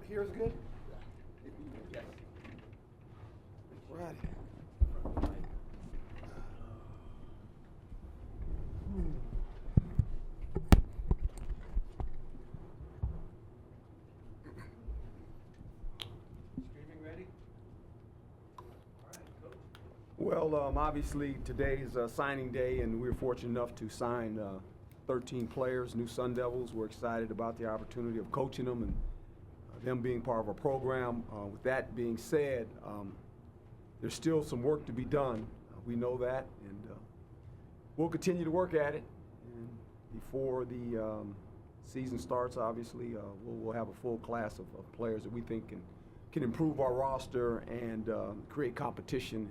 Here's good? Yes. Right. Streaming ready? All right, Coach. Well, obviously today is signing day, and we're fortunate enough to sign 13 players, new Sun Devils. We're excited about the opportunity of coaching them and them being part of our program. With that being said, there's still some work to be done. We know that, and we'll continue to work at it. And before the season starts, obviously, we'll have a full class of players that we think can improve our roster and create competition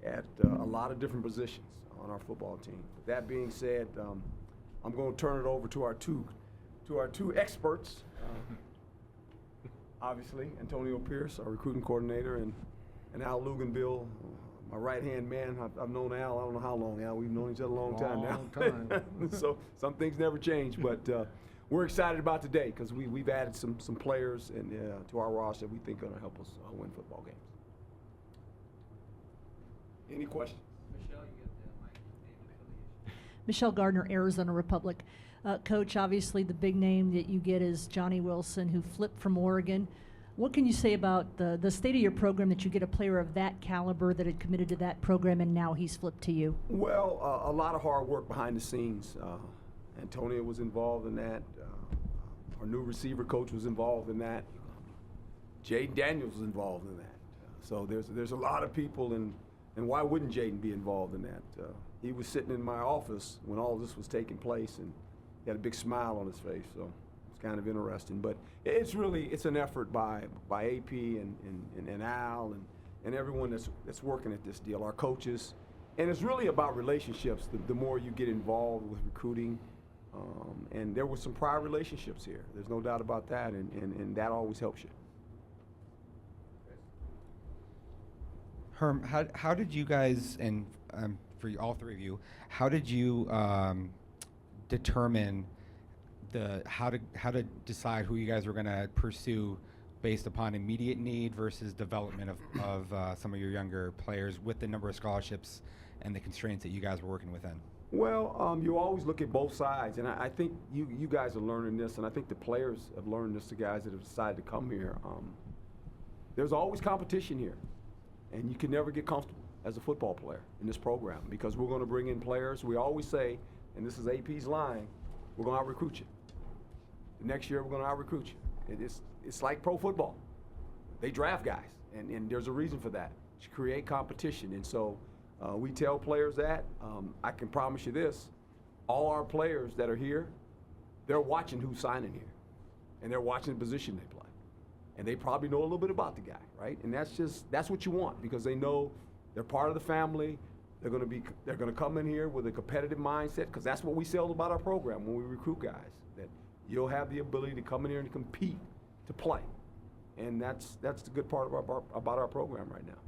at a lot of different positions on our football team. With that being said, I'm going to turn it over to our two experts. Obviously, Antonio Pierce, our recruiting coordinator, and Al Luganbill, my right-hand man. I've known Al, I don't know how long, Al. We've known each other a long time now. So some things never change, but we're excited about today because we've added some players to our roster that we think are going to help us win football games. Any questions? Michelle, you get the mic name and affiliation. Michelle Gardner, Arizona Republic. Coach, obviously the big name that you get is Johnny Wilson, who flipped from Oregon. What can you say about the state of your program that you get a player of that caliber that had committed to that program and now he's flipped to you? Well, a lot of hard work behind the scenes. Antonio was involved in that. Our new receiver coach was involved in that. Jayden Daniels was involved in that. So there's a lot of people, and why wouldn't Jayden be involved in that? He was sitting in my office when all this was taking place, and he had a big smile on his face, so it's kind of interesting. But it's an effort by AP and Al and everyone that's working at this deal, our coaches. And it's really about relationships. The more you get involved with recruiting, and there were some prior relationships here. There's no doubt about that, and that always helps you. Herm, how did you guys, and for all three of you, how did you determine how to decide who you guys were going to pursue based upon immediate need versus development of some of your younger players with the number of scholarships and the constraints that you guys were working within? Well, you always look at both sides, and I think you guys are learning this, and I think the players have learned this, the guys that have decided to come here. There's always competition here, and you can never get comfortable as a football player in this program because we're going to bring in players. We always say, and this is AP's line, we're going to out-recruit you. The next year, we're going to out-recruit you. It's like pro football. They draft guys, and there's a reason for that, to create competition. And so we tell players that. I can promise you this, all our players that are here, they're watching who's signing here, and they're watching the position they play. And they probably know a little bit about the guy, right? And that's what you want because they know they're part of the family. They're going to come in here with a competitive mindset because that's what we sell about our program when we recruit guys, that you'll have the ability to come in here and compete, to play. And that's the good part about our program right now.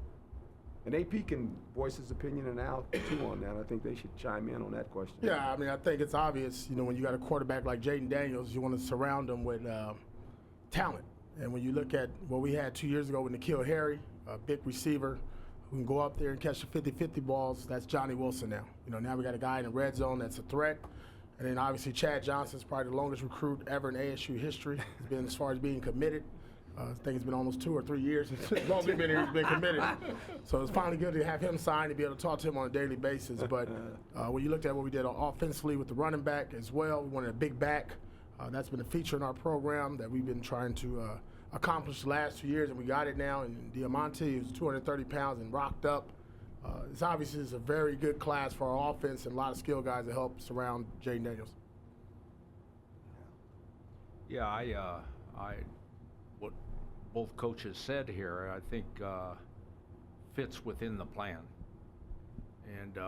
And AP can voice his opinion and Al too on that. I think they should chime in on that question. Yeah, I mean, I think it's obvious, when you got a quarterback like Jayden Daniels, you want to surround him with talent. And when you look at what we had 2 years ago with N'Keal Harry, a big receiver who can go up there and catch the 50-50 balls, that's Johnny Wilson now. Now we got a guy in the red zone that's a threat. And then obviously Chad Johnson's probably the longest recruit ever in ASU history. He's been as far as being committed. I think it's been almost 2 or 3 years since long as he's been here, he's been committed. So it's finally good to have him signed and be able to talk to him on a daily basis. But when you looked at what we did offensively with the running back as well, we wanted a big back. That's been a feature in our program that we've been trying to accomplish the last 2 years, and we got it now. And Diamante, who's 230 pounds and rocked up, it's obviously a very good class for our offense and a lot of skilled guys to help surround Jayden Daniels. Yeah, I what both coaches said here, I think fits within the plan, and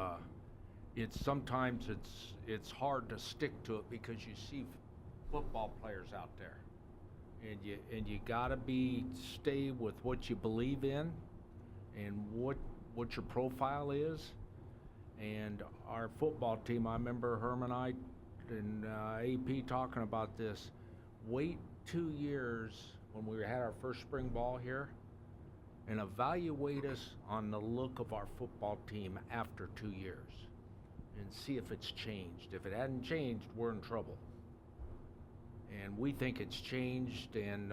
sometimes it's hard to stick to it because you see football players out there, and you gotta stay with what you believe in, and what your profile is. And our football team, I remember Herm and I and AP talking about this. Wait 2 years when we had our first spring ball here and evaluate us on the look of our football team after 2 years and see if it's changed. If it hadn't changed, we're in trouble. And we think it's changed, and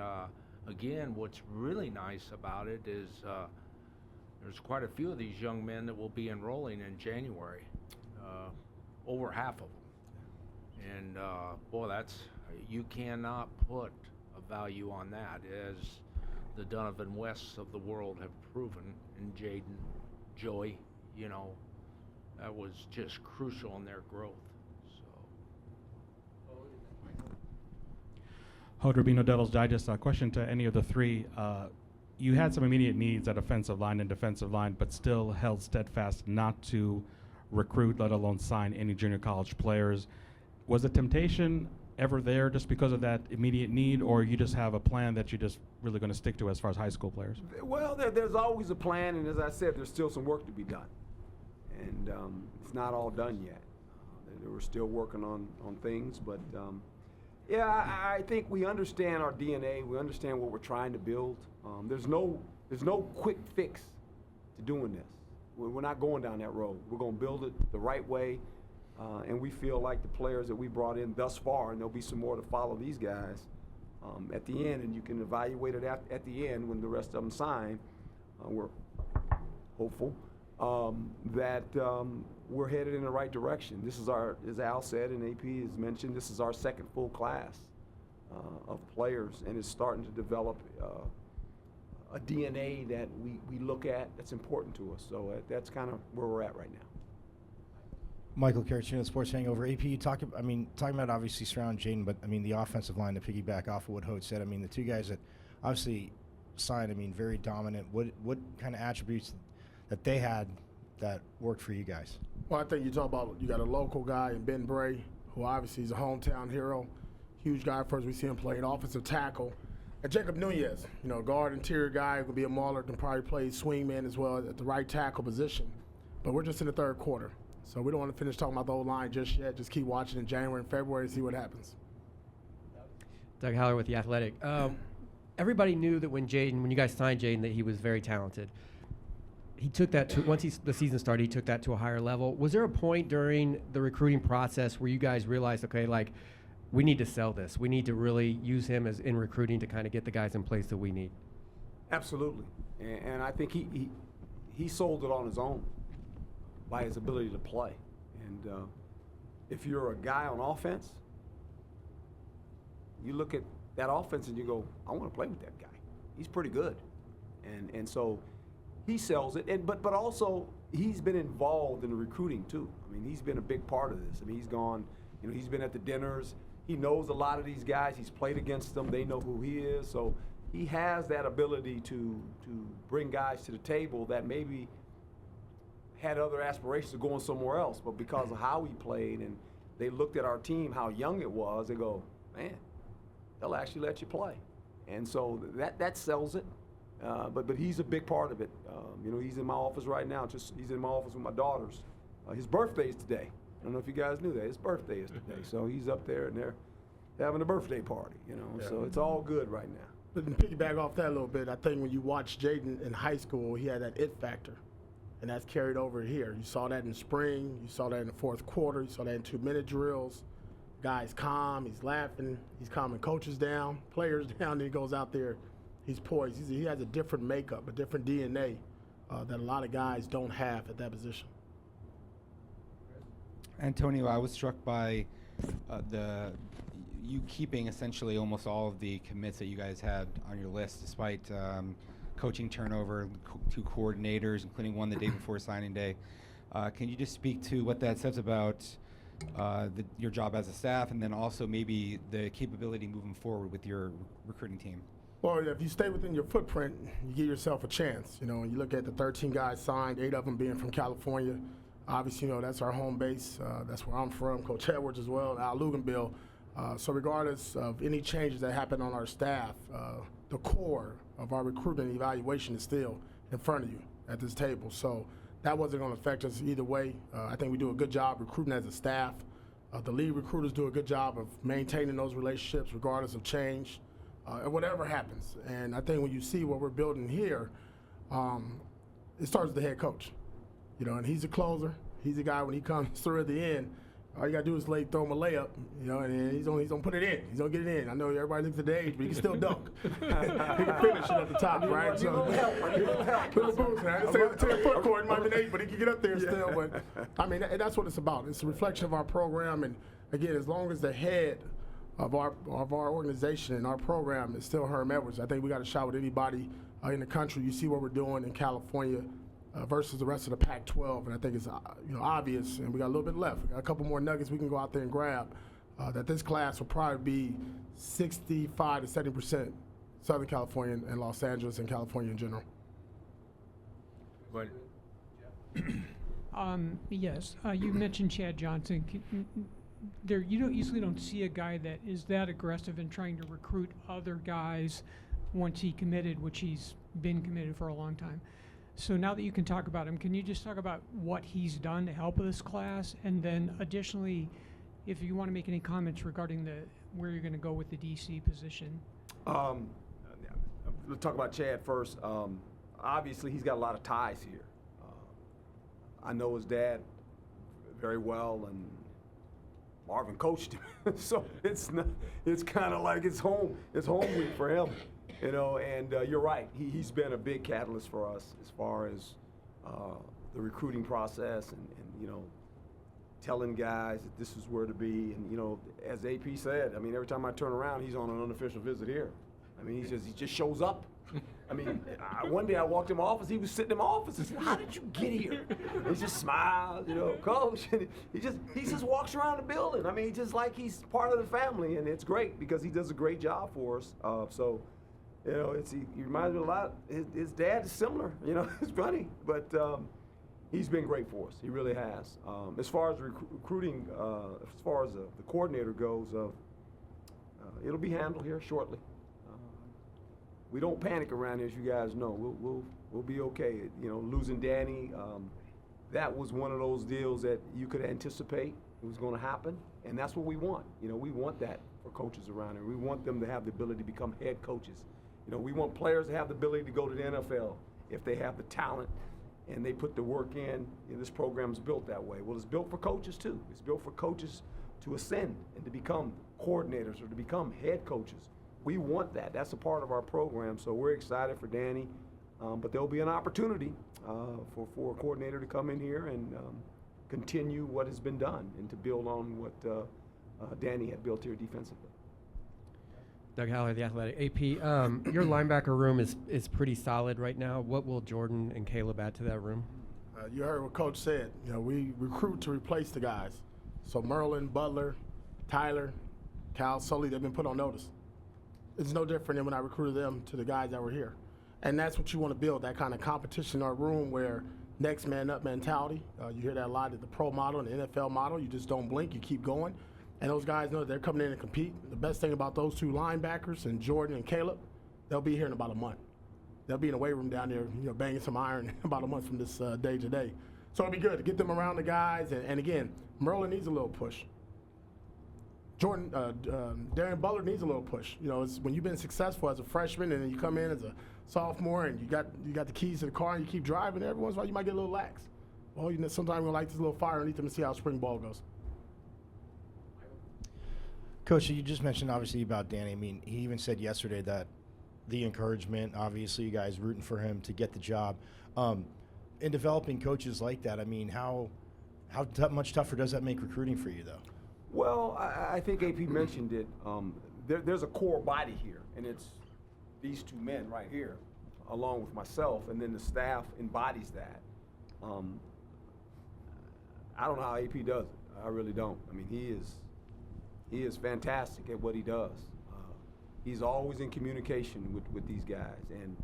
again, what's really nice about it is there's quite a few of these young men that will be enrolling in January, over half of them. And boy, you cannot put a value on that, as the Donovan Wests of the world have proven, and Jayden, Joey, that was just crucial in their growth. Hood Rubino, Devil's Digest. A question to any of the three. You had some immediate needs at offensive line and defensive line, but still held steadfast not to recruit, let alone sign any junior college players. Was the temptation ever there just because of that immediate need, or you just have a plan that you're just really going to stick to as far as high school players? Well, there's always a plan, and as I said, there's still some work to be done. And it's not all done yet. We're still working on things, but yeah, I think we understand our DNA. We understand what we're trying to build. There's no quick fix to doing this. We're not going down that road. We're going to build it the right way, and we feel like the players that we brought in thus far, and there'll be some more to follow these guys at the end, and you can evaluate it at the end when the rest of them sign. We're hopeful that we're headed in the right direction. This is as Al said and AP has mentioned, this is our second full class of players, and it's starting to develop a DNA that we look at that's important to us. So that's kind of where we're at right now. Michael Caracino, Sports Hangover. AP, you talking about obviously surrounding Jayden, but the offensive line to piggyback off of what Hood said. The two guys that obviously signed, very dominant. What kind of attributes that they had that worked for you guys? Well, I think you talk about, you got a local guy in Ben Bray, who obviously is a hometown hero, huge guy. First we see him play an offensive tackle. And Jacob Nunez, guard, interior guy, who could be a mauler, can probably play swingman as well at the right tackle position. But we're just in the third quarter, so we don't want to finish talking about the O-line just yet. Just keep watching in January and February to see what happens. Doug Haller with The Athletic. Everybody knew that when you guys signed Jayden, that he was very talented. He took that to, once the season started, he took that to a higher level. Was there a point during the recruiting process where you guys realized, okay, we need to sell this. We need to really use him as in recruiting to kind of get the guys in place that we need? Absolutely. And I think he sold it on his own by his ability to play. And if you're a guy on offense, you look at that offense and you go, I want to play with that guy. He's pretty good. And so he sells it, but also he's been involved in the recruiting too. He's been a big part of this. He's gone, he's been at the dinners. He knows a lot of these guys. He's played against them. They know who he is. So he has that ability to bring guys to the table that maybe had other aspirations of going somewhere else, but because of how he played and they looked at our team, how young it was, they go, man, they'll actually let you play. And so that sells it. But he's a big part of it. He's in my office right now. He's in my office with my daughters. His birthday is today. I don't know if you guys knew that. His birthday is today. So he's up there and they're having a birthday party, Yeah. So it's all good right now. But to piggyback off that a little bit, I think when you watch Jayden in high school, he had that it factor. And that's carried over here. You saw that in spring. You saw that in the fourth quarter. You saw that in 2-minute drills. Guy's calm. He's laughing. He's calming coaches down, players down. Then he goes out there. He's poised. He has a different makeup, a different DNA that a lot of guys don't have at that position. Antonio, I was struck by you keeping essentially almost all of the commits that you guys had on your list, despite coaching turnover, 2 coordinators, including one the day before signing day. Can you just speak to what that says about your job as a staff, and then also maybe the capability moving forward with your recruiting team? Well, if you stay within your footprint, you give yourself a chance. When you look at the 13 guys signed, 8 of them being from California. Obviously, that's our home base. That's where I'm from, Coach Edwards as well, Al Luganbill. So regardless of any changes that happen on our staff, the core of our recruitment evaluation is still in front of you at this table. So that wasn't going to affect us either way. I think we do a good job recruiting as a staff. The lead recruiters do a good job of maintaining those relationships regardless of change. whatever happens. And I think when you see what we're building here, it starts with the head coach. And he's a closer. He's a guy when he comes through at the end, all you gotta do is throw him a layup, and he's gonna put it in. He's gonna get it in. I know everybody looks at the age, but he can still dunk. He can finish it at the top, right? So little boost. I didn't say it's a 10-foot court, it might be an 8, but he can get up there still. But I mean, that's what it's about. It's a reflection of our program, and again, as long as the head of our organization and our program is still Herm Edwards, I think we got a shot with anybody in the country. You see what we're doing in California. Versus the rest of the Pac-12, and I think it's obvious, and we got a little bit left. We got a couple more nuggets we can go out there and grab. That this class will probably be 65 to 70% Southern California and Los Angeles and California in general. But Yes, you mentioned Chad Johnson. You usually don't see a guy that is that aggressive in trying to recruit other guys once he committed, which he's been committed for a long time. So now that you can talk about him, can you just talk about what he's done to help this class? And then additionally, if you want to make any comments regarding where you're going to go with the DC position. Let's talk about Chad first. Obviously, he's got a lot of ties here. I know his dad very well, and Marvin coached him, so it's kind of like it's home week for him, And you're right, he's been a big catalyst for us as far as the recruiting process and telling guys that this is where to be. And as AP said, I mean, every time I turn around, he's on an unofficial visit here. I mean, he just shows up. I mean, one day I walked in my office, he was sitting in my office. I said, "How did you get here?" He just smiles, Coach. And he just walks around the building. I mean, just like he's part of the family, and it's great because he does a great job for us. He reminds me a lot. His dad is similar. It's funny, but he's been great for us. He really has. As far as recruiting, as far as the coordinator goes, it'll be handled here shortly. We don't panic around here, as you guys know. We'll be okay. Losing Danny, that was one of those deals that you could anticipate was going to happen, and that's what we want. We want that for coaches around here. We want them to have the ability to become head coaches. We want players to have the ability to go to the NFL if they have the talent and they put the work in. This program is built that way. Well, it's built for coaches too. It's built for coaches to ascend and to become coordinators or to become head coaches. We want that. That's a part of our program, so we're excited for Danny. But there'll be an opportunity for a coordinator to come in here and continue what has been done and to build on what Danny had built here defensively. Doug Haller, The Athletic. AP, your linebacker room is pretty solid right now. What will Jordan and Caleb add to that room? You heard what Coach said. We recruit to replace the guys. So Merlin, Butler, Tyler, Cal, Sully, they've been put on notice. It's no different than when I recruited them to the guys that were here. And that's what you want to build, that kind of competition in our room where next man up mentality. You hear that a lot at the pro model and the NFL model. You just don't blink, you keep going. And those guys know that they're coming in and compete. The best thing about those two linebackers and Jordan and Caleb, they'll be here in about a month. They'll be in the weight room down there, banging some iron in about a month from this day to day. So it'll be good to get them around the guys. And again, Merlin needs a little push. Darian Butler needs a little push. It's when you've been successful as a freshman and then you come in as a sophomore and you got the keys to the car and you keep driving, every once in a while you might get a little lax. Well, sometimes you're going to light this little fire underneath them and see how spring ball goes. Coach, you just mentioned obviously about Danny. I mean, he even said yesterday that the encouragement, obviously you guys rooting for him to get the job. In developing coaches like that, I mean, how much tougher does that make recruiting for you, though? Well, I think AP mentioned it. There's a core body here, and it's these two men right here, along with myself, and then the staff embodies that. I don't know how AP does it. I really don't. I mean, he is fantastic at what he does. He's always in communication with these guys, and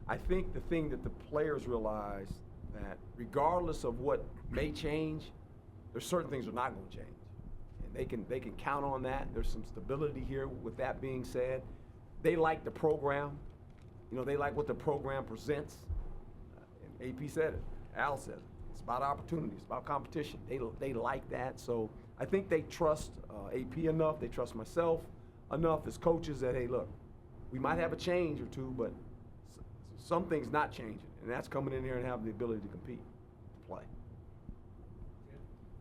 I think the thing that the players realize that regardless of what may change, there's certain things that are not going to change. They can count on that. There's some stability here. With that being said, they like the program. They like what the program presents. And AP said it. Al said it. It's about opportunity. It's about competition. They like that. So I think they trust AP enough. They trust myself enough as coaches that, hey, look, We might have a change or two, but some things not changing, and that's coming in here and having the ability to compete, to play.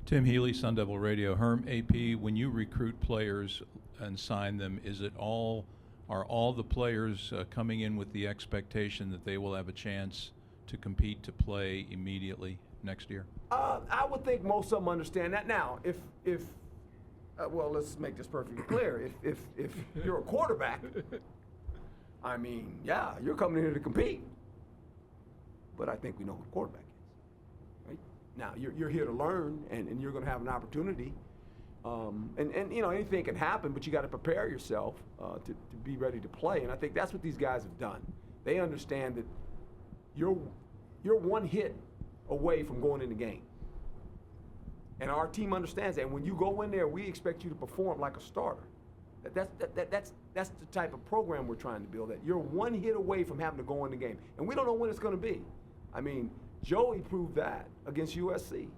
Tim Healy, Sun Devil Radio. Herm, AP, when you recruit players and sign them, are all the players coming in with the expectation that they will have a chance to compete, to play immediately next year? I would think most of them understand that. Now, well, let's make this perfectly clear. If you're a quarterback, I mean, yeah, you're coming in here to compete. But I think we know who the quarterback is, right? Now, you're here to learn, and you're going to have an opportunity. And you know, anything can happen, but you got to prepare yourself to be ready to play. And I think that's what these guys have done. They understand that you're one hit away from going in the game. And our team understands that. And when you go in there, we expect you to perform like a starter. That's the type of program we're trying to build. That you're one hit away from having to go in the game. And we don't know when it's going to be. I mean, Joey proved that against USC.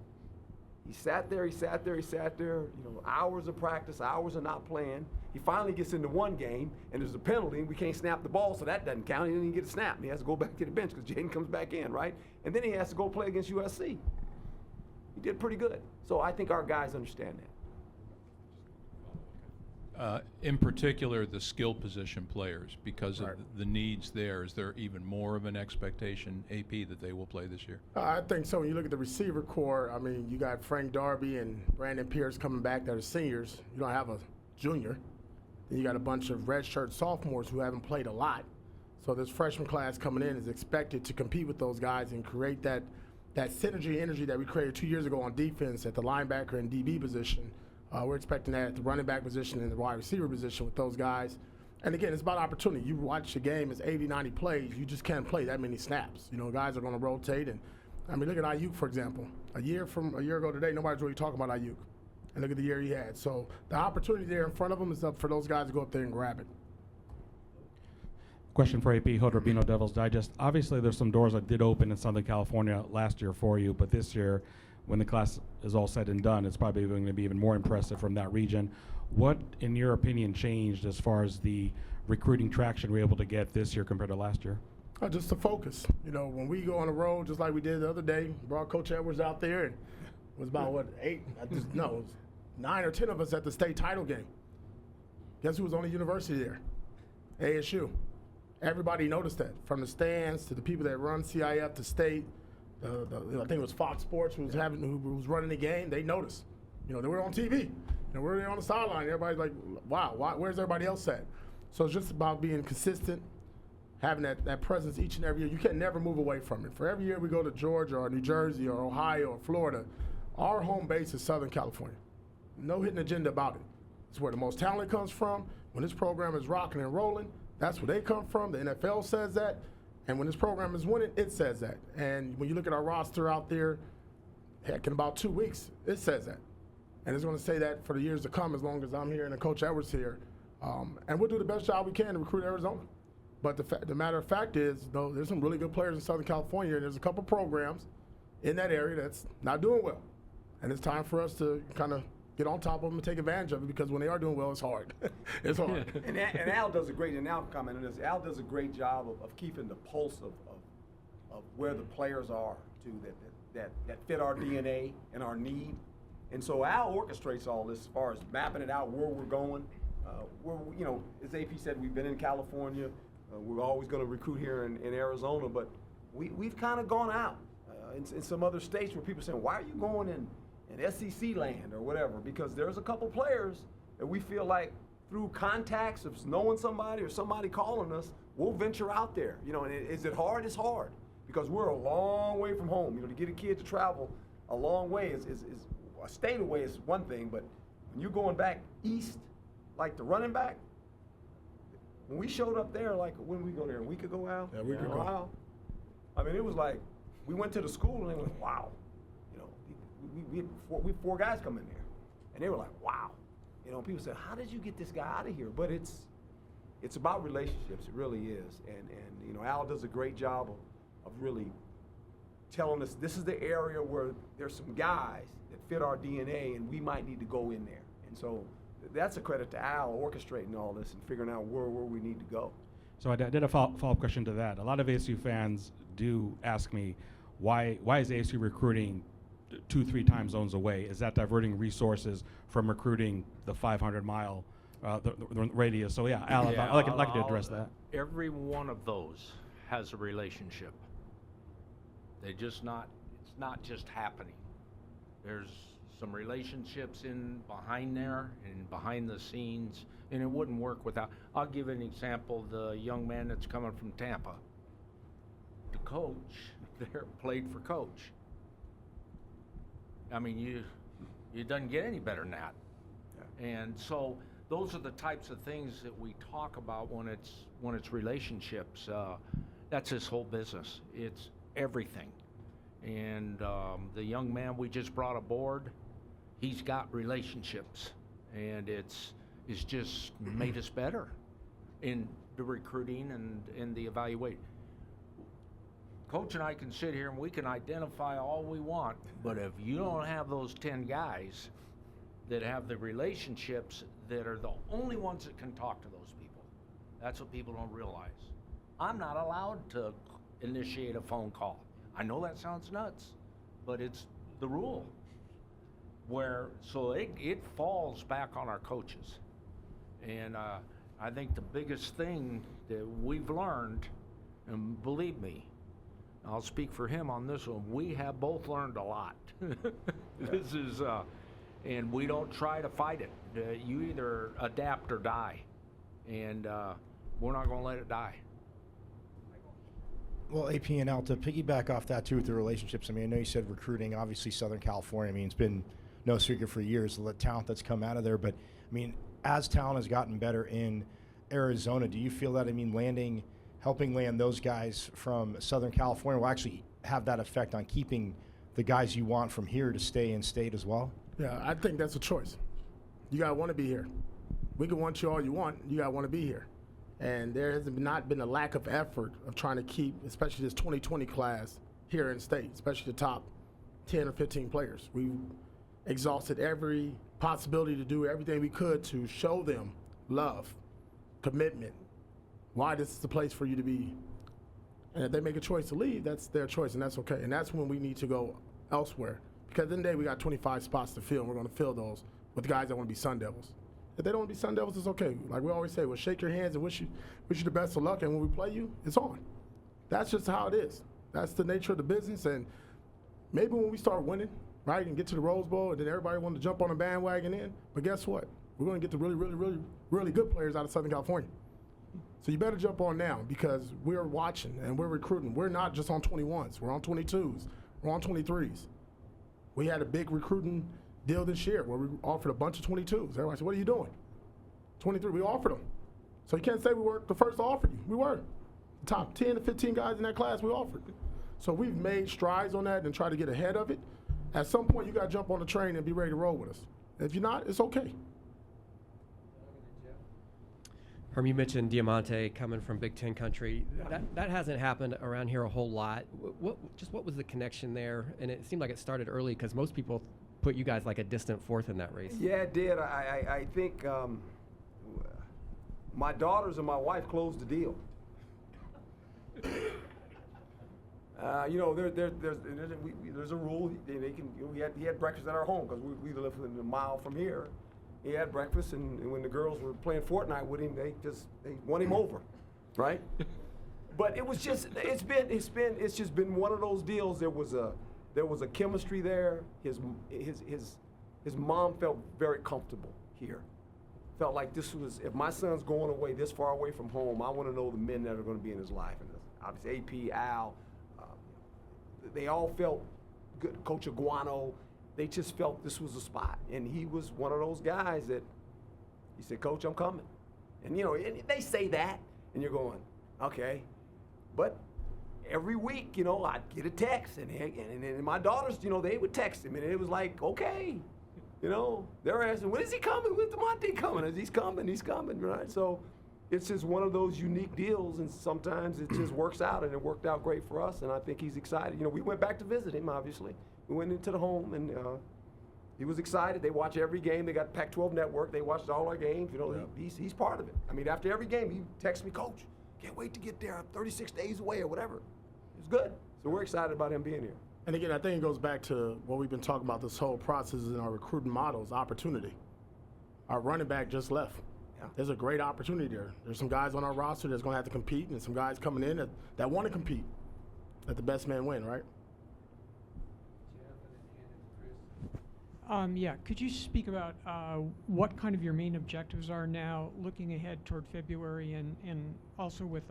He sat there, you know, hours of practice, hours of not playing. He finally gets into one game, and there's a penalty, and we can't snap the ball, so that doesn't count. He didn't even get a snap, and he has to go back to the bench because Jayden comes back in, right? And then he has to go play against USC. He did pretty good. So I think our guys understand that. In particular, the skill position players, because of the needs there, is there even more of an expectation, AP, that they will play this year? I think so. When you look at the receiver core, I mean, you got Frank Darby and Brandon Pierce coming back that are seniors. You don't have a junior. Then you got a bunch of redshirt sophomores who haven't played a lot. So this freshman class coming in is expected to compete with those guys and create that synergy energy that we created 2 years ago on defense at the linebacker and DB position. We're expecting that at the running back position and the wide receiver position with those guys. And again, it's about opportunity. You watch the game, it's 80, 90 plays. You just can't play that many snaps. You know, guys are going to rotate. And I mean, look at Ayuk, for example. A year ago today, nobody's really talking about Ayuk. And look at the year he had. So the opportunity there in front of them is up for those guys to go up there and grab it. Question for AP, Hood Rubino, Devil's Digest. Obviously, there's some doors that did open in Southern California last year for you, but this year, when the class is all said and done, it's probably going to be even more impressive from that region. What, in your opinion, changed as far as the recruiting traction we're able to get this year compared to last year? Just the focus. You know, when we go on the road, just like we did the other day, brought Coach Edwards out there, and it was about, it was 9 or 10 of us at the state title game. Guess who was on the university there? ASU. Everybody noticed that, from the stands to the people that run CIF to state. I think it was Fox Sports who was running the game. They noticed. You know, they were on TV. You know, we're there on the sideline. Everybody's like, wow, where's everybody else at? So it's just about being consistent, having that presence each and every year. You can never move away from it. For every year we go to Georgia or New Jersey or Ohio or Florida, our home base is Southern California. No hidden agenda about it. It's where the most talent comes from. When this program is rocking and rolling, that's where they come from. The NFL says that. And when this program is winning, it says that. And when you look at our roster out there, heck, in about 2 weeks, it says that. And it's going to say that for the years to come as long as I'm here and Coach Edwards here. And we'll do the best job we can to recruit Arizona. But the matter of fact is, there's some really good players in Southern California, and there's a couple programs in that area that's not doing well. And it's time for us to kind of get on top of them and take advantage of it, because when they are doing well, it's hard. It's hard. And Al does a great, and Al commented on this, Al does a great job of keeping the pulse of where the players are, too, that fit our DNA and our need. And so Al orchestrates all this as far as mapping it out, where we're going. You know, as AP said, we've been in California. We're always going to recruit here in Arizona, but we've kind of gone out in some other states where people are saying, why are you going in SEC land or whatever? Because there's a couple players that we feel like through contacts of knowing somebody or somebody calling us, we'll venture out there. You know, and is it hard? It's hard because we're a long way from home. You know, to get a kid to travel a long way is a state away is one thing, but when you're going back east, like the running back, when we showed up there, like when did we go there? A week ago, Al? Yeah, a week ago. Wow. I mean, it was like we went to the school and they went, wow. We had 4 guys come in there, and they were like, wow. You know, people said, how did you get this guy out of here? But it's about relationships. It really is. And you know, Al does a great job of really telling us this is the area where there's some guys that fit our DNA, and we might need to go in there. And so that's a credit to Al orchestrating all this and figuring out where we need to go. So I did a follow-up question to that. A lot of ASU fans do ask me, why is ASU recruiting 2-3 time zones away? Is that diverting resources from recruiting the 500-mile the radius? So yeah, Al, Yeah, I'd like to address that. Every one of those has a relationship. It's not just happening. There's some relationships in behind there and behind the scenes, and it wouldn't work without. I'll give an example. The young man that's coming from Tampa, the coach there played for Coach. I mean, it doesn't get any better than that. Yeah. And so those are the types of things that we talk about when it's relationships. That's his whole business. It's everything. And the young man we just brought aboard, he's got relationships, and it's just made us better in the recruiting and the evaluating. Coach and I can sit here and we can identify all we want, but if you don't have those 10 guys that have the relationships that are the only ones that can talk to those people, that's what people don't realize. I'm not allowed to initiate a phone call. I know that sounds nuts, but it's the rule. So it falls back on our coaches. And I think the biggest thing that we've learned, and believe me, I'll speak for him on this one, we have both learned a lot. This is, and we don't try to fight it. You either adapt or die. And we're not gonna let it die. Well, AP and Al, to piggyback off that too with the relationships, I mean, I know you said recruiting, obviously Southern California, I mean, it's been no secret for years, the talent that's come out of there, but I mean, as talent has gotten better in Arizona, do you feel that, I mean, helping land those guys from Southern California will actually have that effect on keeping the guys you want from here to stay in state as well? Yeah, I think that's a choice. You gotta want to be here. We can want you all you want, you gotta want to be here. And there has not been a lack of effort of trying to keep, especially this 2020 class here in state, especially the top 10 or 15 players. We've exhausted every possibility to do everything we could to show them love, commitment, why this is the place for you to be. And if they make a choice to leave, that's their choice, and that's okay. And that's when we need to go elsewhere. Because at the end of the day, we got 25 spots to fill, and we're going to fill those with guys that want to be Sun Devils. If they don't want to be Sun Devils, it's okay. Like we always say, we'll shake your hands and wish you the best of luck, and when we play you, it's on. That's just how it is. That's the nature of the business, and maybe when we start winning, right, and get to the Rose Bowl, and then everybody want to jump on a bandwagon in, but guess what? We're going to get the really, really, really, really good players out of Southern California. So you better jump on now because we're watching and we're recruiting. We're not just on 21s. We're on 22s. We're on 23s. We had a big recruiting deal this year where we offered a bunch of 22s. Everybody said, what are you doing? 23, we offered them. So you can't say we weren't the first to offer you. We were. The top 10 to 15 guys in that class we offered. So we've made strides on that and try to get ahead of it. At some point, you got to jump on the train and be ready to roll with us. If you're not, it's okay. Herm, you mentioned Diamante coming from Big Ten country. That hasn't happened around here a whole lot. What was the connection there? And it seemed like it started early because most people put you guys like a distant fourth in that race. Yeah, it did. I think my daughters and my wife closed the deal. You know, there's a rule. They can. He had breakfast at our home because we live within a mile from here. He had breakfast, and when the girls were playing Fortnite with him, they won him over, right? But it was just it's just been one of those deals. There was a chemistry there. His mom felt very comfortable here. Felt like this was, if my son's going away this far away from home, I want to know the men that are going to be in his life. And obviously AP, Al, they all felt good. Coach Aguano. They just felt this was a spot, and he was one of those guys that he said, "Coach, I'm coming," and you know, and they say that, and you're going, okay, but every week, you know, I'd get a text, and my daughters, you know, they would text him, and it was like, okay, you know, they're asking, when is he coming? When's Diamante coming? As he's coming, right? So it's just one of those unique deals, and sometimes it just works out, and it worked out great for us, and I think he's excited. You know, we went back to visit him, obviously. We went into the home, and he was excited. They watch every game. They got Pac-12 Network. They watched all our games. You know, he's part of it. I mean, after every game, he texts me, "Coach, Can't wait to get there. I'm 36 days away or whatever. It's good. So we're excited about him being here. And again, I think it goes back to what we've been talking about this whole process in our recruiting models, opportunity. Our running back just left. Yeah. There's a great opportunity there. There's some guys on our roster that's going to have to compete, and some guys coming in that want to compete. Let the best man win, right? Jeff, and then hand it to Chris. Yeah, could you speak about what kind of your main objectives are now looking ahead toward February and also with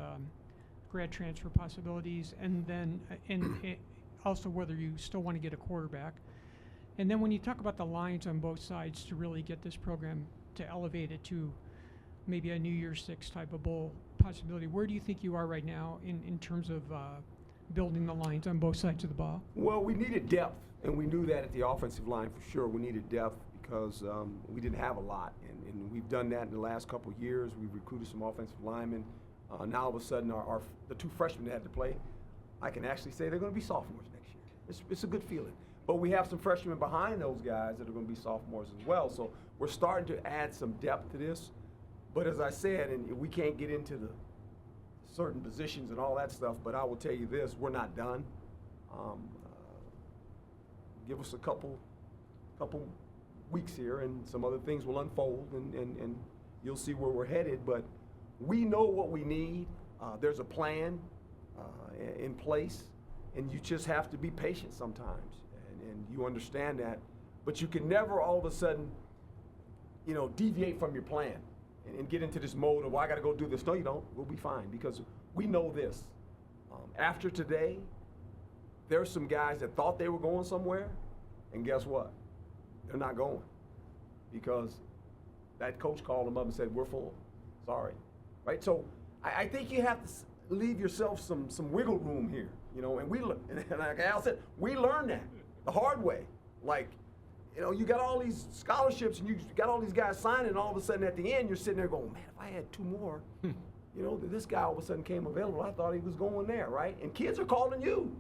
grad transfer possibilities, and then also whether you still want to get a quarterback? And then when you talk about the lines on both sides to really get this program to elevate it to maybe a New Year's Six type of bowl possibility, where do you think you are right now in terms of building the lines on both sides of the ball? Well, we needed depth, and we knew that at the offensive line for sure. We needed depth because we didn't have a lot, and we've done that in the last couple of years. We've recruited some offensive linemen. Now all of a sudden, the two freshmen that had to play, I can actually say they're going to be sophomores next year. It's a good feeling. But we have some freshmen behind those guys that are going to be sophomores as well. So we're starting to add some depth to this. But as I said, and we can't get into the certain positions and all that stuff, but I will tell you this, we're not done. Give us a couple weeks here and some other things will unfold and you'll see where we're headed. But we know what we need. There's a plan in place, and you just have to be patient sometimes. And you understand that, but you can never all of a sudden, deviate from your plan and get into this mode of, well, I got to go do this. No, you don't. We'll be fine because we know this. After today, there's some guys that thought they were going somewhere, and guess what? They're not going because that coach called them up and said, we're full. Sorry. Right? So I think you have to leave yourself some wiggle room here, and and like Al said, we learned that the hard way. Like, you got all these scholarships and you got all these guys signing, and all of a sudden at the end you're sitting there going, man, if I had two more, this guy all of a sudden came available. I thought he was going there, right? And kids are calling you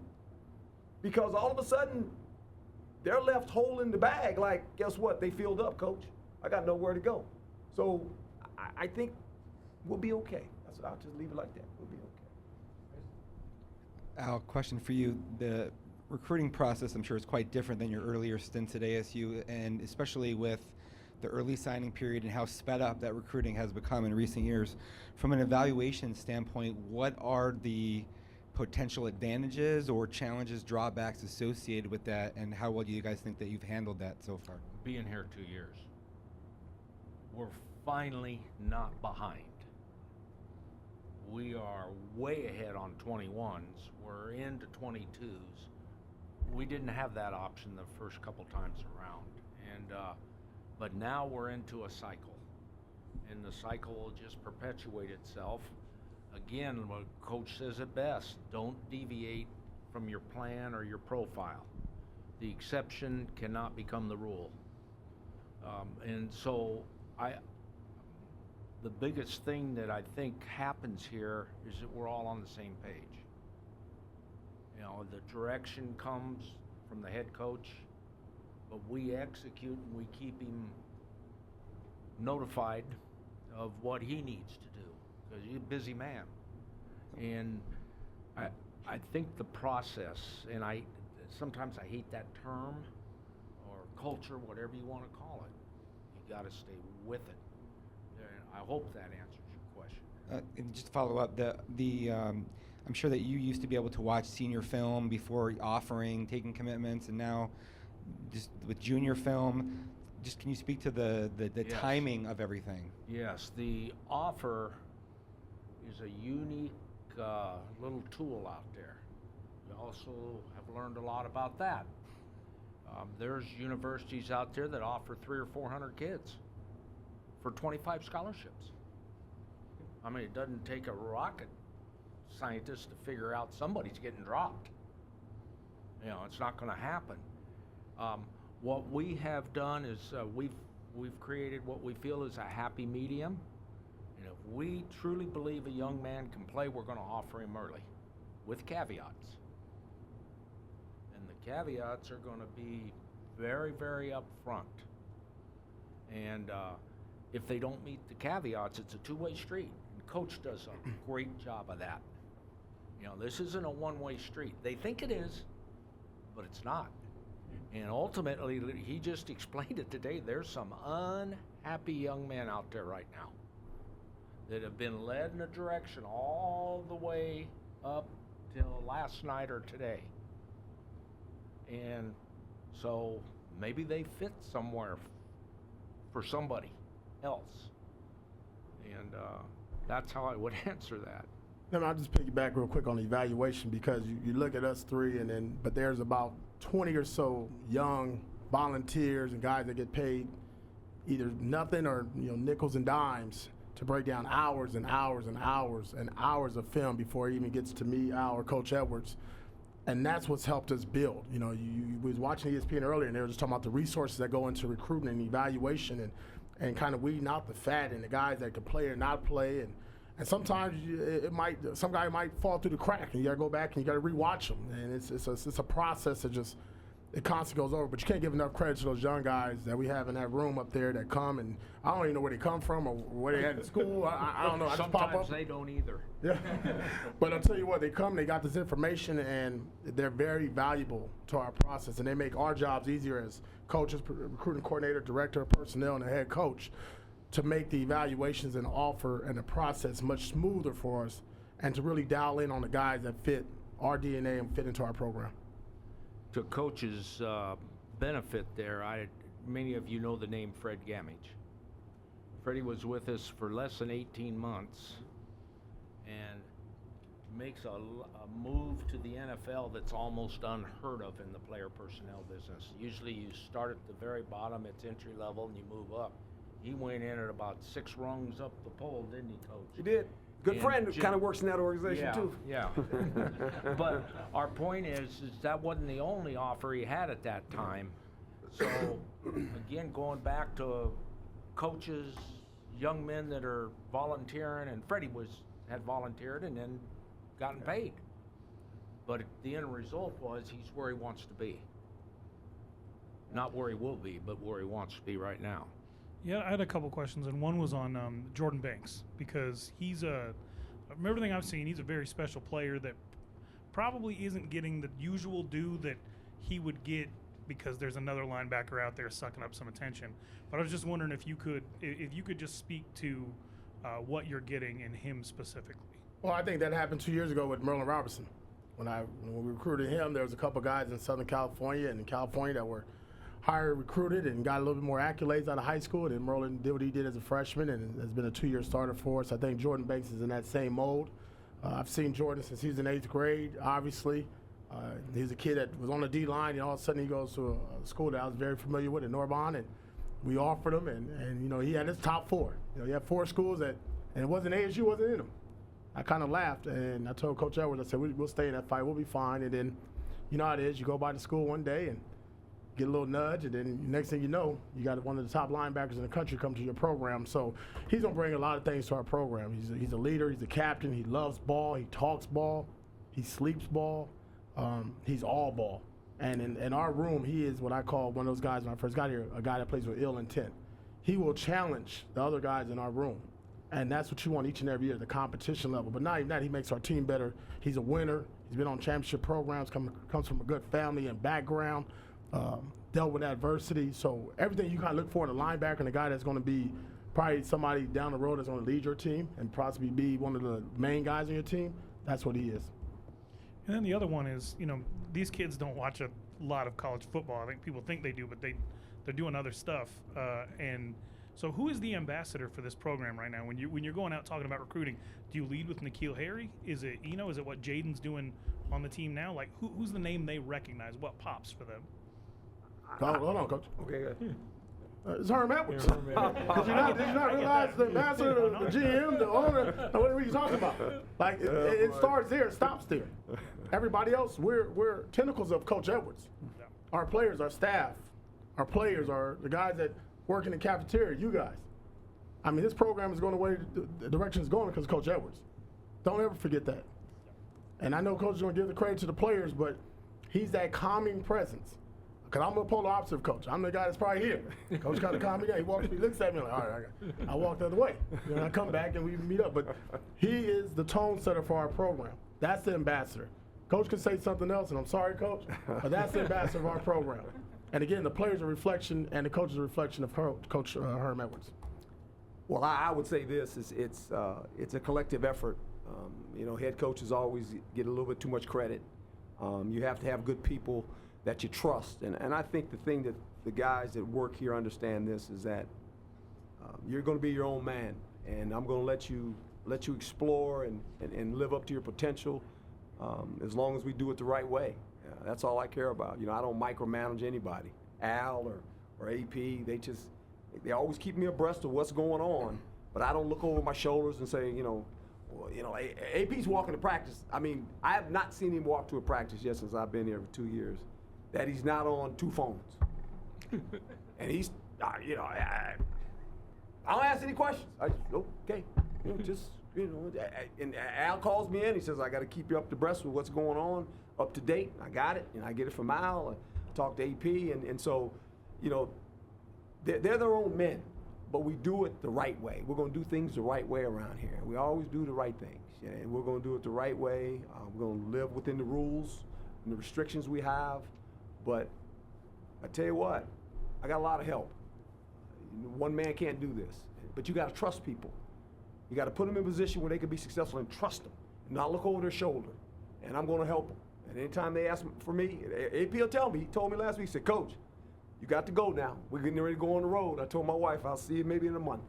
because all of a sudden they're left holding the bag. Like, guess what? They filled up, coach. I got nowhere to go. So I think we'll be okay. I'll just leave it like that. We'll be okay. Al, question for you. The recruiting process, I'm sure, is quite different than your earlier stints at ASU, and especially with the early signing period and how sped up that recruiting has become in recent years. From an evaluation standpoint, what are the potential advantages or challenges, drawbacks associated with that, and how well do you guys think that you've handled that so far? Being here 2 years, we're finally not behind. We are way ahead on 21s. We're into 22s. We didn't have that option the first couple times around, but now we're into a cycle, and the cycle will just perpetuate itself. Again, what Coach says it best: don't deviate from your plan or your profile. The exception cannot become the rule, and so the biggest thing that I think happens here is that we're all on the same page. The direction comes from the head coach, but we execute and we keep him notified of what he needs to do because he's a busy man. And I think the process, and sometimes I hate that term or culture, whatever you want to call it. You got to stay with it. I hope that answers your question. And just to follow up, I'm sure that you used to be able to watch senior film before offering, taking commitments, and now just with junior film, just can you speak to the Yes. timing of everything? Yes, the offer is a unique little tool out there. You also have learned a lot about that. There's universities out there that offer 300 or 400 kids for 25 scholarships. I mean, it doesn't take a rocket scientist to figure out somebody's getting dropped. It's not going to happen. What we have done is we've created what we feel is a happy medium. And if we truly believe a young man can play, we're going to offer him early with caveats. And the caveats are going to be very, very upfront. And if they don't meet the caveats, it's a two-way street. And Coach does a great job of that. You know, this isn't a one-way street. They think it is, but it's not. And ultimately, he just explained it today. There's some unhappy young men out there right now that have been led in a direction all the way up till last night or today. And so maybe they fit somewhere for somebody else. And that's how I would answer that. Then I'll just piggyback real quick on the evaluation, because you look at us three, but there's about 20 or so young volunteers and guys that get paid either nothing or nickels and dimes to break down hours and hours and hours and hours of film before it even gets to me, Al, or Coach Edwards. And that's what's helped us build. You was watching ESPN earlier, and they were just talking about the resources that go into recruiting and evaluation, and kind of weeding out the fat and the guys that can play or not play. And sometimes some guy might fall through the crack, and you got to go back and you got to rewatch them. And it's a process that just it constantly goes over. But you can't give enough credit to those young guys that we have in that room up there that come, and I don't even know where they come from or where they at in school. I don't know. I just pop up. Sometimes they don't either. Yeah. But I'll tell you what, they come, they got this information, and they're very valuable to our process, and they make our jobs easier as coaches, recruiting coordinator, director of personnel, and the head coach, to make the evaluations and offer and the process much smoother for us, and to really dial in on the guys that fit our DNA and fit into our program. To Coach's benefit there, many of you know the name Fred Gamage. Freddie was with us for less than 18 months and makes a move to the NFL that's almost unheard of in the player personnel business. Usually you start at the very bottom, it's entry level, and you move up. He went in at about 6 rungs up the pole, didn't he, Coach? He did. Good friend who kind of works in that organization, too. Yeah. But our point is that wasn't the only offer he had at that time. So, again, going back to coaches, young men that are volunteering, and Freddie had volunteered and then gotten paid. But the end result was he's where he wants to be. Not where he will be, but where he wants to be right now. Yeah, I had a couple questions, and one was on Jordan Banks, because from everything I've seen, he's a very special player that probably isn't getting the usual due that he would get because there's another linebacker out there sucking up some attention. But I was just wondering if you could just speak to what you're getting in him specifically. Well, I think that happened 2 years ago with Merlin Robertson. When we recruited him, there was a couple guys in Southern California and in California that were higher recruited and got a little bit more accolades out of high school. And Merlin did what he did as a freshman and has been a 2-year starter for us. I think Jordan Banks is in that same mold. I've seen Jordan since he was in 8th grade, obviously. He's a kid that was on the D-line, and all of a sudden he goes to a school that I was very familiar with in Narbonne, and we offered him, and he had his top 4. He had 4 schools and it wasn't ASU, wasn't in him. I kind of laughed, and I told Coach Edwards, I said, we'll stay in that fight, we'll be fine. And then, you know how it is, you go by the school one day and get a little nudge, and then next thing you know, you got one of the top linebackers in the country come to your program. So he's going to bring a lot of things to our program. He's a leader, he's a captain, he loves ball, he talks ball, he sleeps ball, he's all ball. And in our room, he is what I call one of those guys when I first got here, a guy that plays with ill intent. He will challenge the other guys in our room. And that's what you want each and every year, the competition level. But not even that, he makes our team better. He's a winner. He's been on championship programs, comes from a good family and background, dealt with adversity. So everything you kind of look for in a linebacker and a guy that's going to be probably somebody down the road that's going to lead your team and possibly be one of the main guys on your team, that's what he is. And then the other one is, these kids don't watch a lot of college football. I think people think they do, but they're doing other stuff. And so who is the ambassador for this program right now? When you're going out talking about recruiting, do you lead with N'Keal Harry? Is it Is it what Jayden's doing on the team now? Like, who's the name they recognize? What pops for them? Hold on, Coach. Okay, good. It's Herm Edwards. Did you not realize the ambassador, the GM, the owner? What are you talking about? Like, it starts there, it stops there. Everybody else, we're tentacles of Coach Edwards. Yeah. Our players, our staff, our players are the guys that work in the cafeteria, you guys. I mean, this program is going the way the direction it's going because of Coach Edwards. Don't ever forget that. And I know Coach is going to give the credit to the players, but he's that calming presence. Because I'm the polar opposite of Coach. I'm the guy that's probably here. Coach kind of calm me down. He walks me, looks at me like, all right, I walk the other way. I come back and we meet up. But he is the tone setter for our program. That's the ambassador. Coach can say something else, and I'm sorry, Coach, but that's the ambassador of our program. And again, the players are a reflection, and the coach is a reflection of Coach Herm Edwards. Well, I would say this: it's a collective effort. Head coaches always get a little bit too much credit. You have to have good people that you trust, and I think the thing that the guys that work here understand this is that you're going to be your own man, and I'm going to let you explore and live up to your potential, as long as we do it the right way. That's all I care about. I don't micromanage anybody. Al or AP, they always keep me abreast of what's going on, but I don't look over my shoulders and say, AP's walking to practice. I mean, I have not seen him walk to a practice yet since I've been here for 2 years, that he's not on 2 phones. And he's, I don't ask any questions. I just, okay, and Al calls me in. He says, I got to keep you up to breast with what's going on, up to date. I got it, and I get it from Al. I talk to AP, and so, they're their own men, but we do it the right way. We're going to do things the right way around here. We always do the right things, and we're going to do it the right way. We're going to live within the rules and the restrictions we have, but I tell you what, I got a lot of help. One man can't do this, but you got to trust people. You got to put them in a position where they can be successful and trust them, and not look over their shoulder. And I'm going to help them. And anytime they ask for me, AP will tell me. He told me last week, he said, Coach, you got to go now. We're getting ready to go on the road. I told my wife, I'll see you maybe in a month,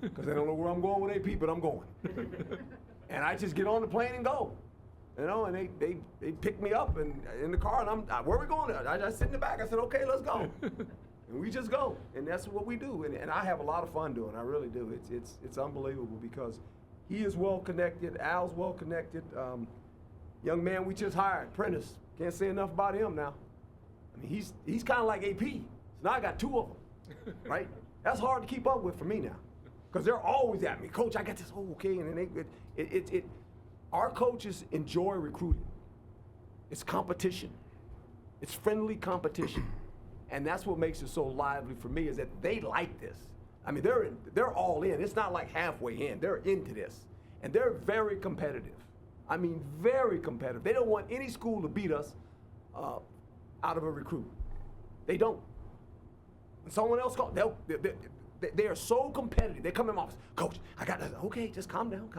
because I don't know where I'm going with AP, but I'm going. And I just get on the plane and go. And they pick me up and in the car, and where are we going? I just sit in the back. I said, okay, let's go. And we just go, and that's what we do. And I have a lot of fun doing it. I really do. It's unbelievable, because he is well connected. Al's well connected. Young man we just hired, Prentice. Can't say enough about him now. I mean, he's kind of like AP. So now I got 2 of them, right? That's hard to keep up with for me now, because they're always at me. Coach, I got this. Oh, okay. And then our coaches enjoy recruiting. It's competition. It's friendly competition. And that's what makes it so lively for me, is that they like this. I mean, they're all in. It's not like halfway in. They're into this. And they're very competitive. I mean, very competitive. They don't want any school to beat us out of a recruit. They don't. And someone else calls. They are so competitive. They come in my office, Coach, I got this. Okay, just calm down.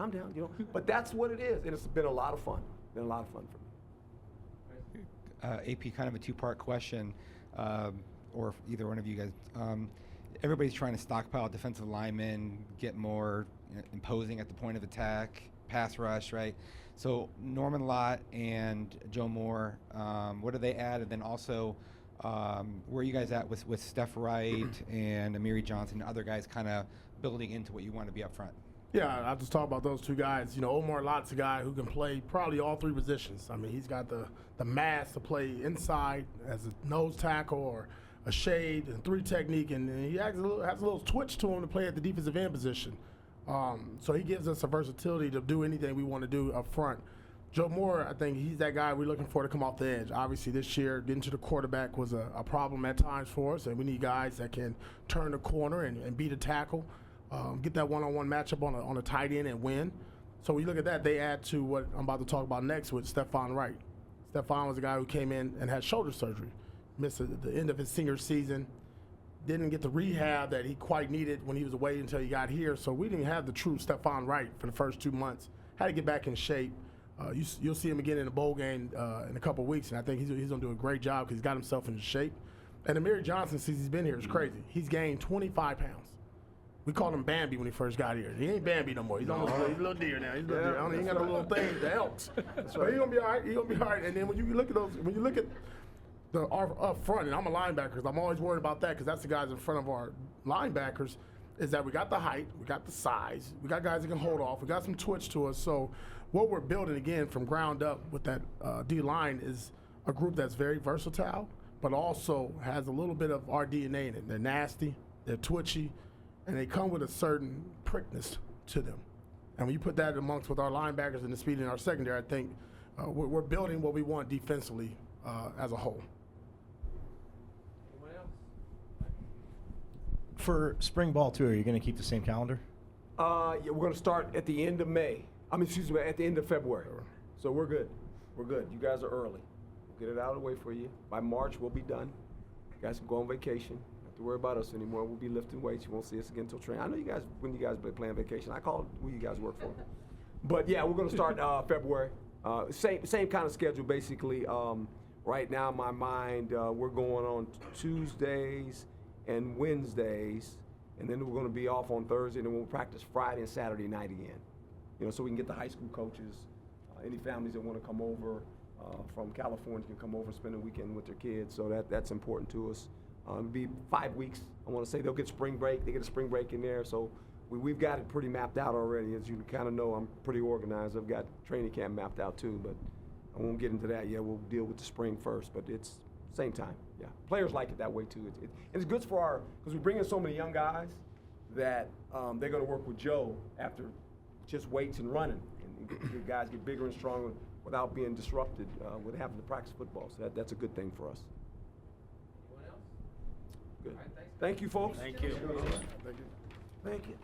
But that's what it is, and it's been a lot of fun. Been a lot of fun for me. AP, kind of a 2-part question, or if either one of you guys. Everybody's trying to stockpile defensive linemen, get more imposing at the point of attack, pass rush, right? So Norman Lott and Joe Moore, what do they add? And then also, where are you guys at with Steph Wright and Amiri Johnson and other guys kind of building into what you want to be up front? Yeah, I'll just talk about those 2 guys. Omar Lott's a guy who can play probably all 3 positions. I mean, he's got the mass to play inside as a nose tackle or a shade and 3 technique, and he has a little twitch to him to play at the defensive end position. So he gives us a versatility to do anything we want to do up front. Joe Moore, I think he's that guy we're looking for to come off the edge. Obviously, this year, getting to the quarterback was a problem at times for us, and we need guys that can turn the corner and beat a tackle, get that one-on-one matchup on a tight end and win. So when you look at that, they add to what I'm about to talk about next with Stephon Wright. Stephon was a guy who came in and had shoulder surgery, missed the end of his senior season, didn't get the rehab that he quite needed when he was away until he got here. So we didn't have the true Stephon Wright for the first 2 months. Had to get back in shape. You'll see him again in the bowl game in a couple of weeks, and I think he's going to do a great job because he's got himself into shape. And Amiri Johnson, since he's been here, is crazy. He's gained 25 pounds. We called him Bambi when he first got here. He ain't Bambi no more. He's almost he's a little deer now. He's a little deer. He ain't got a little thing, the elks. But he's going to be all right. He's going to be all right. And then when you look at our up front, and I'm a linebacker, I'm always worried about that because that's the guys in front of our linebackers, is that we got the height, we got the size, we got guys that can hold off, we got some twitch to us. So what we're building, again, from ground up with that D-line is a group that's very versatile, but also has a little bit of our DNA in it. They're nasty, they're twitchy, and they come with a certain prickness to them. And when you put that amongst with our linebackers and the speed in our secondary, I think we're building what we want defensively as a whole. For spring ball too, are you going to keep the same calendar? Yeah, we're gonna start at the end of May. Excuse me, at the end of February. So we're good. We're good. You guys are early. We'll get it out of the way for you. By March, we'll be done. You guys can go on vacation. Don't have to worry about us anymore. We'll be lifting weights. You won't see us again until training. I know you guys, when you guys play on vacation, I call it who you guys work for. But yeah, we're gonna start February. Same kind of schedule, basically. Right now, in my mind, we're going on Tuesdays and Wednesdays, and then we're going to be off on Thursday, and then we'll practice Friday and Saturday night again. You know, so we can get the high school coaches, any families that want to come over from California can come over and spend a weekend with their kids. So that's important to us. It'll be 5 weeks. I want to say they'll get spring break. They get a spring break in there. So we've got it pretty mapped out already. As you kind of know, I'm pretty organized. I've got training camp mapped out too, but I won't get into that yet. We'll deal with the spring first, but it's same time. Yeah, players like it that way too. And it's good for because we bring in so many young guys that they're going to work with Joe after just weights and running, and the guys get bigger and stronger without being disrupted with having to practice football. So that's a good thing for us. Anyone else? Good. All right, thanks. Thank you, folks. Thank you. Thank you.